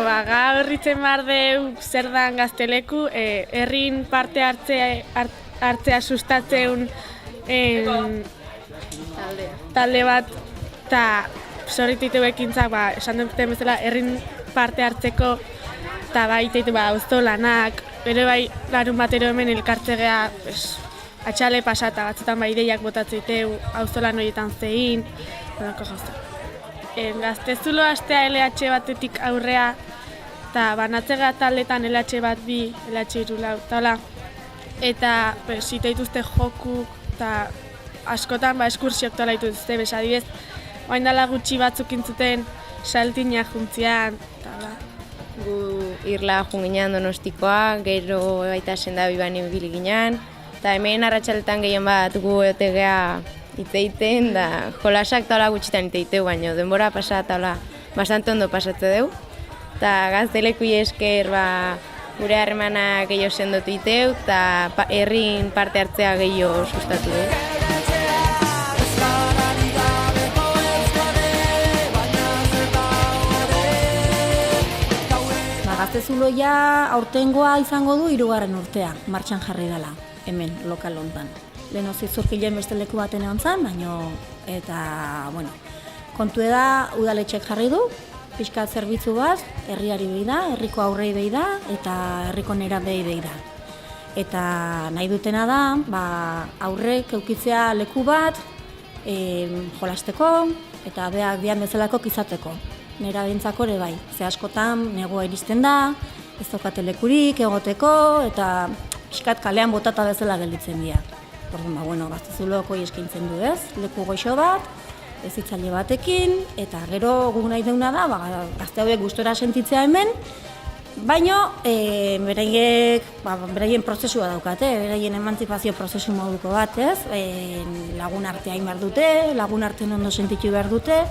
gaur hitzen behar deu zer dan Gazteleku, herrin parte hartzea sustatzeun talde bat, eta sorrititu ekintzak, esan duten bezala, herrin parte hartzeko, eta baiteitu auzo lanak, bere bai larun batero hemen elkartzegea, atxale pasata, batzutan ideiak botatzeiteu, auzo lan horietan zein, badako gauza. Gaztezulo astea LH batetik aurrea, eta banatzega taldetan LH bat bi, LH irulau, eta ziteituzte jokuk, eta askotan eskursiok tola dituzte, besadibez, oain dala gutxi batzuk intzuten saltinak juntzian, eta Gu irla junginan Donostikoa, gero baita senda bibani ibili ginen, eta hemen arratsaletan gehien bat gu etegea iteiten, da jolasak taula gutxitan iteiteu, baino denbora pasa taula bastante ondo pasatze deu. Eta Gaztelekui esker gure harremanak gehiago sendotu iteu, eta herrin parte hartzea gehiago sustatu deu. Gaztezuloia aurtengoa izango du 3. urtea, martxan jarri dela, hemen, lokal hontan. Lehen zizurkilen beste leku baten egon zen, eta, kontu da, udaletxek jarri du, pixka zerbitzu bat, herriari behi da, herriko aurrei behi da, eta herriko nerabei behi da. Eta nahi dutena da, aurrek eukitzea leku bat, jolasteko, eta beak dian bezalako izateko. Nera bentzako ere bai, ze askotan negoa iristen da, ez daukate lekurik egoteko, eta pixkat kalean botata bezala gelditzen dira. Orduan, Gaztezuloko eskaintzen du ez, leku goxo bat, hezitzaile batekin, eta gero guk nahi deuna da, gazte hauek gustora sentitzea hemen, baino beraien prozesua daukate, beraien emantzipazio prozesu moduko bat, ez? Lagun artea behar dute, lagun artean ondo sentitu behar dute,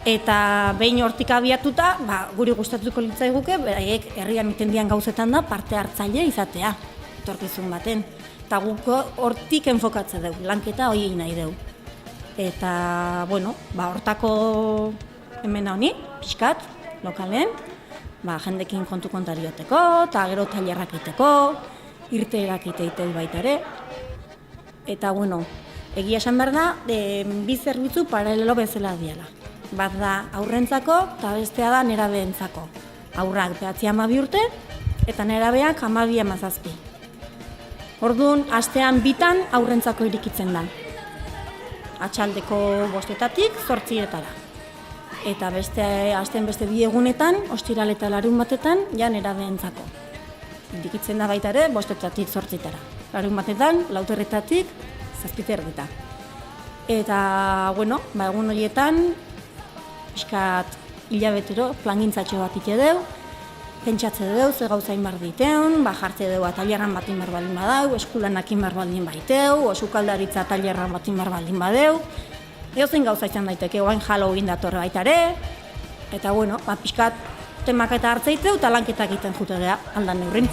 eta behin hortik abiatuta, guri gustatuko litzaiguke, beraiek herrian itendian gauzetan da parte hartzaile izatea, etorkizun baten. Eta guk hortik enfokatze dugu, lanketa hori nahi dugu. Eta, hortako hemen honi, pixkat, lokalen, jendekin kontu kontarioteko, eta gero tailerrak iteko, irteerak iteiteu baita ere. Eta, egia esan behar da, bi zerbitzu paralelo bezala diala. Bat da aurrentzako eta bestea da nerabeentzako. Aurrak 12 urte eta nerabeak 12-17. Orduan, astean bitan aurrentzako irikitzen da. Atxaldeko 5-etatik 8-etara. Eta astean beste 2 egunetan, ostiral eta larun batetan, ja nerabeentzako. Irikitzen da baita ere 5-etatik 8-etara. Larun batetan, 4-etatik 7-etara. Eta, egun horietan, pixkat hilabetero plangintzatxo bat ite deu, pentsatze deu, ze gauzain bar diteun, jartze deu tailerran batin bar baldin badau, eskulanak bar baldin baiteu, osukaldaritza tailerran batin bar baldin badeu, edozein gauza izan daiteke, oain Halloween datorre baita ere, eta pixkat temak eta hartzeiteu, eta lanketak egiten jute gea aldan neurrin.